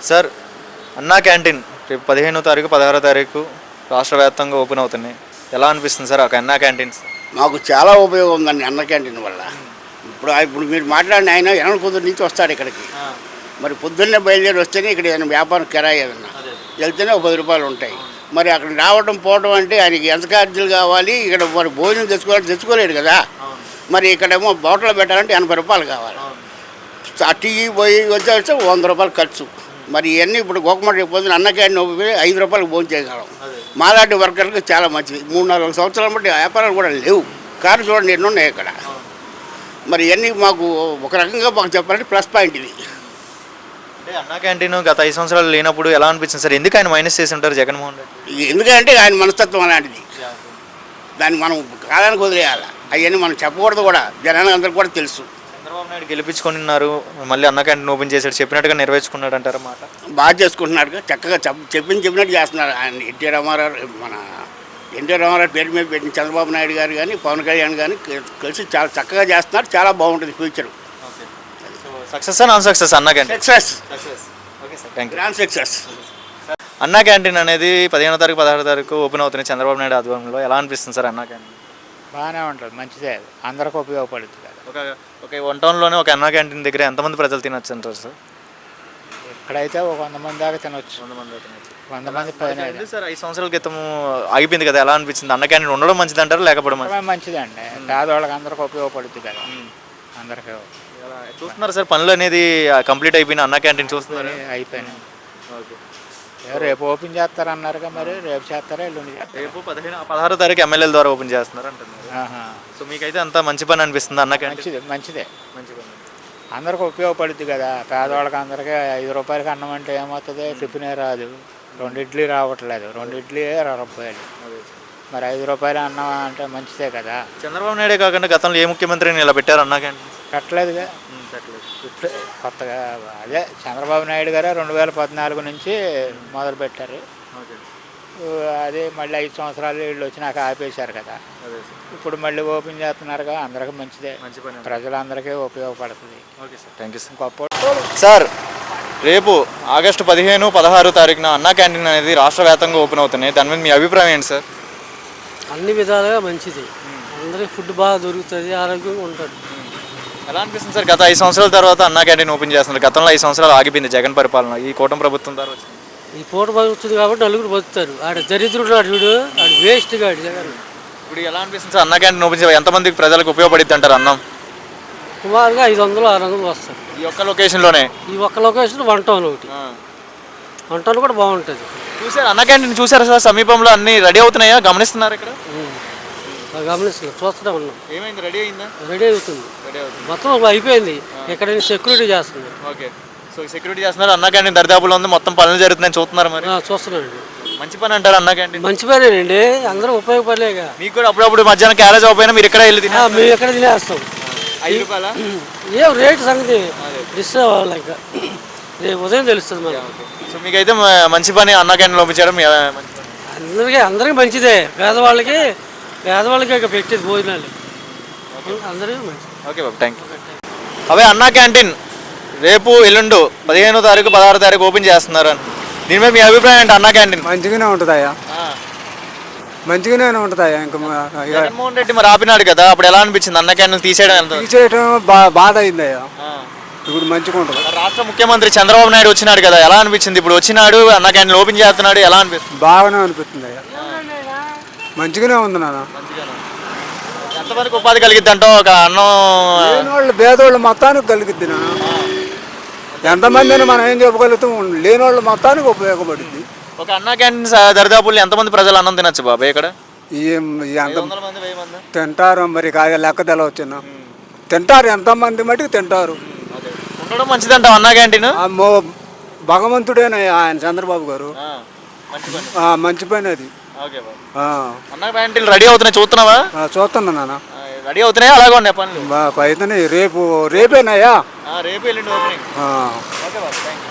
Sir అన్నా canteen రేపు 15వ తారీఖు 16వ తారీఖు రాష్ట్ర వ్యాప్తంగా ఓపెన్ అవుతున్నాయి. ఎలా అనిపిస్తుంది సార్ ఒక అన్నా క్యాంటీన్స్? మాకు చాలా ఉపయోగం ఉందండి అన్న క్యాంటీన్ వల్ల. ఇప్పుడు మీరు మాట్లాడిన ఆయన ఎనకొద్దు నుంచి వస్తాడు ఇక్కడికి. మరి పొద్దున్నే బయలుదేరి వస్తేనే ఇక్కడ ఏదైనా వ్యాపారం కిరాయి ఏదన్నా వెళ్తేనే ఒక 10 రూపాయలు ఉంటాయి. మరి అక్కడ రావడం పోవడం అంటే ఆయనకి ఎంత ఛార్జీలు కావాలి, ఇక్కడ మరి భోజనం తెచ్చుకోలేడు కదా. మరి ఇక్కడేమో బోటలో పెట్టాలంటే 80 రూపాయలు కావాలి. టీ పోయి వచ్చే 100 రూపాయలు ఖర్చు. మరి ఇవన్నీ ఇప్పుడు గోకమట పొద్దున అన్న క్యాంటీన్ ఓపెన్ 5 రూపాయలకు భోజనం చేయగలం. మాలాంటి వర్కర్లకు చాలా మంచిది. 3-4 సంవత్సరాల బట్టి వ్యాపారాలు కూడా లేవు. కారు చూడండి ఎన్ని ఉన్నాయి ఇక్కడ. మరి ఇవన్నీ మాకు ఒక రకంగా మాకు చెప్పాలంటే ప్లస్ పాయింట్ ఇది. అంటే అన్నా క్యాంటీన్ గత 5 సంవత్సరాలు లేనప్పుడు ఎలా అనిపించింది సార్? ఎందుకు ఆయన మైనస్ చేసి ఉంటారు జగన్మోహన్ రెడ్డి? ఎందుకంటే ఆయన మనస్తత్వం అలాంటిది. దాన్ని మనం కాలానికి వదిలేయాలి. అవన్నీ మనం చెప్పకూడదు కూడా. జనానికి అందరికి కూడా తెలుసు. చంద్రబాబు నాయుడు గెలిపించుకొని ఉన్నారు, మళ్ళీ అన్నా క్యాంటీన్ ఓపెన్ చేశాడు, చెప్పినట్టుగా నెరవేర్చుకున్నాడు అంటారు మాట. బాగా చేసుకుంటున్నాడు, చక్కగా చెప్పినట్టు చేస్తున్నారు. ఆయన ఎన్టీ రామారావు పేరు మీద పెట్టిన చంద్రబాబు నాయుడు గారు కానీ పవన్ కళ్యాణ్ కానీ కలిసి చాలా చక్కగా చేస్తున్నారు. చాలా బాగుంటుంది ఫ్యూచర్. సక్సెస్ నాన్ సక్సెస్ అన్నా canteen? Success. Okay sir, thank you. Grand success. అన్నా క్యాంటీన్ అనేది 15వ తారీఖు 16వ తారీఖు ఓపెన్ అవుతున్నాయి చంద్రబాబు నాయుడు ఆధ్వర్యంలో. ఎలా అనిపిస్తుంది సార్ అన్నా క్యాంటీన్? బాగానే ఉంటుంది, మంచిదే, అందరికీ ఉపయోగపడుతుంది కదా. ఒక 1 టౌన్లోనే ఒక అన్నా క్యాంటీన్ దగ్గర ఎంతమంది ప్రజలు తినొచ్చు అంటారు సార్? ఇక్కడైతే ఒక 100 మంది దాకా తినొచ్చు. 100 మంది పైన. సార్ 5 సంవత్సరాల క్రితం ఆగిపోయింది కదా, ఎలా అనిపించింది? అన్న క్యాంటీన్ ఉండడం మంచిది అంటారు లేకపోతే మంచిదండి, పేదవాళ్ళకి అందరికి ఉపయోగపడుతుంది కదా. అందరికీ చూస్తున్నారు సార్ పనులు అనేది కంప్లీట్ అయిపోయిన అన్నా క్యాంటీన్ చూస్తున్నారు? అయిపోయినాయి. రేపు ఓపెన్ చేస్తారన్నారుగా, మరి రేపు చేస్తారా ఎల్లుండి? రేపు 16వ తారీఖు ఎమ్మెల్యేల ద్వారా ఓపెన్ చేస్తున్నారు అంటున్నారు. సో మీకైతే అంత మంచి పని అనిపిస్తుంది అన్న క్యాంటీన్? మంచిదే. అందరికి ఉపయోగపడుద్ది కదా. పేదవాళ్ళకి అందరికీ 5 రూపాయలకి అన్నం అంటే ఏమవుతుంది? టిఫినే రాదు, 2 ఇడ్లీ రావట్లేదు, 2 ఇడ్లీ 20 రూపాయలు. మరి 5 రూపాయలు అన్నం అంటే మంచిదే కదా. చంద్రబాబు నాయుడే కాకుండా గతంలో ఏ ముఖ్యమంత్రిని ఇలా పెట్టారు అన్నా క్యాంటీన్? పెట్టలేదుగా. ఇప్పుడు కొత్తగా అదే చంద్రబాబు నాయుడు గారు 2014 నుంచి మొదలు పెట్టారు. అదే మళ్ళీ 5 సంవత్సరాలు వీళ్ళు వచ్చినాక ఆపేశారు కదా. ఇప్పుడు మళ్ళీ ఓపెన్ చేస్తున్నారుగా, అందరికీ మంచిదే, ప్రజలందరికీ ఉపయోగపడుతుంది. Okay sir, thank you sir. గొప్ప సార్, రేపు ఆగస్టు 15, 16 తారీఖున అన్నా క్యాంటీన్ అనేది రాష్ట్ర వ్యాప్తంగా ఓపెన్ అవుతున్నాయి. దాని మీద మీ అభిప్రాయం ఏంటి సార్? అన్ని విధాలుగా మంచిది, అందరికీ ఫుడ్ బాగా దొరుకుతుంది, ఆరోగ్యంగా ఉంటుంది. ఎలా అనిపిస్తుంది సార్ గత 5 సంవత్సరాల తర్వాత అన్నా క్యాంటీన్ ఓపెన్ చేస్తున్నారు? గతంలో 5 సంవత్సరాలు ఆగిపోయింది జగన్ పరిపాలన, ఈ కూటమి ప్రభుత్వం ద్వారా వచ్చింది. ఈ పూట బతుకుతుంది కాబట్టి నలుగురు బతుకుతారు. ఆడ దరిద్రుడు నాడు వీడు, ఆడు వేస్ట్ గాడు జగన్. ఇప్పుడు ఎలా అనిపిస్తుంది సార్ అన్నా క్యాంటీన్ ఓపెన్ చేయాలి? ఎంతమందికి ప్రజలకు ఉపయోగపడుద్ది అంటారు అన్నం? సుమారుగా 500-600 వస్తారు ఈ ఒక్క లొకేషన్లోనే. ఈ ఒక్క లొకేషన్ 1 టౌన్ ఒకటి. 1 టౌన్ కూడా బాగుంటుంది. చూసారు అన్నా క్యాంటీన్ చూసారా సార్? సమీపంలో అన్ని రెడీ అవుతున్నాయా? గమనిస్తున్నారు ఇక్కడ? గమనిస్తున్నాం, చూస్తూనే ఉన్నాం. ఏమైంది? రెడీ అయిందా? రెడీ అవుతుంది మొత్తం, అయిపోయింది. ఇక్కడ సెక్యూరిటీ చేస్తుంది. ఓకే, సో సెక్యూరిటీ చేస్తున్నారు. అన్నా క్యాంటీన్ దరిదాపులో ఉంది, మొత్తం పనులు జరుగుతున్నాయని చూస్తున్నారు. మరి చూస్తున్నాండి. మంచి పని అంటారు అన్నా క్యాంటీన్? మంచి పనేనండి, అందరూ ఉపయోగపడలేక. మీకు కూడా అప్పుడప్పుడు మధ్యాహ్నం క్యారేజ్ అవ్వకపోయినా మీరు ఇక్కడ వెళ్ళి తినా? మేము ఎక్కడ తినేస్తాం. 5 రూపాయల ఏం రేటు సంగతి డిస్ అవ్వాలి, ఇంకా రేపు ఉదయం తెలుస్తుంది మరి. సో మీకైతే మంచి పని అన్నా క్యాంటీన్ లోపించడం అందరికీ మంచిదే. పేదవాళ్ళకి ఇక పెట్టేది భోజనాలు అందరికీ మంచిది. ఓకే బాబు, థ్యాంక్ యూ. అవే అన్నా క్యాంటీన్ రేపు ఎల్లుండు 15వ తారీఖు 16వ తారీఖు ఓపెన్ చేస్తున్నారు అని, దీని మీద మీ అభిప్రాయం ఏంటి? అన్నా క్యాంటీన్ మంచిగానే ఉంటుందయ్యా, మంచిగానే ఉంటుందయ్యా. ఇంకా జగన్మోహన్ రెడ్డి మరి ఆపినాడు కదా, అప్పుడు ఎలా అనిపించింది అన్నా క్యాంటీన్ తీసేయడం? బాధ అయిందయ్యా. ఇప్పుడు మంచిగా ఉంటుంది. రాష్ట్ర ముఖ్యమంత్రి చంద్రబాబు నాయుడు వచ్చినాడు కదా, ఎలా అనిపించింది? ఇప్పుడు వచ్చినాడు అన్నా క్యాంటీన్ ఓపెన్ చేస్తున్నాడు, ఎలా అనిపిస్తుంది? బాగానే అనిపిస్తుంది అయ్యా, మంచిగానే ఉంది నాన్న. ఎంతమందికి ఉపాధి కలిగిద్ది అంటావు? ఒక అన్నం లేనివాళ్ళు పేదవాళ్ళు మొత్తానికి కలిగిద్ది నాన్న. ఎంతమంది అని మనం ఏం చెప్పగలుగుతాం? లేనివాళ్ళు మొత్తానికి ఉపయోగపడుద్ది. ఒక అన్నా క్యాంటీన్ దరిదాపుల్లో ఎంతమంది ప్రజలు అన్నం తినచ్చు బాబాయ్ ఇక్కడ? తింటారు మరి, కాదు లెక్క తెలవచ్చున్నా. తింటారు, ఎంతమంది మటుకు తింటారు. ఉండడం మంచిది అంటావు అన్నా క్యాంటీన్? భగవంతుడేనా ఆయన చంద్రబాబు గారు, మంచి పని అది. అన్నా క్యాంటీన్ రెడీ అవుతున్నాయి, చూస్తున్నావా? చూస్తున్నా నాన్న, రెడీ అవుతున్నాయి, అలాగే ఉన్నాయి పనులు. రేపేనాయా? రేపు ఎల్లుండి ఓపెనింగ్. ఓకే బాబు, థ్యాంక్ యూ.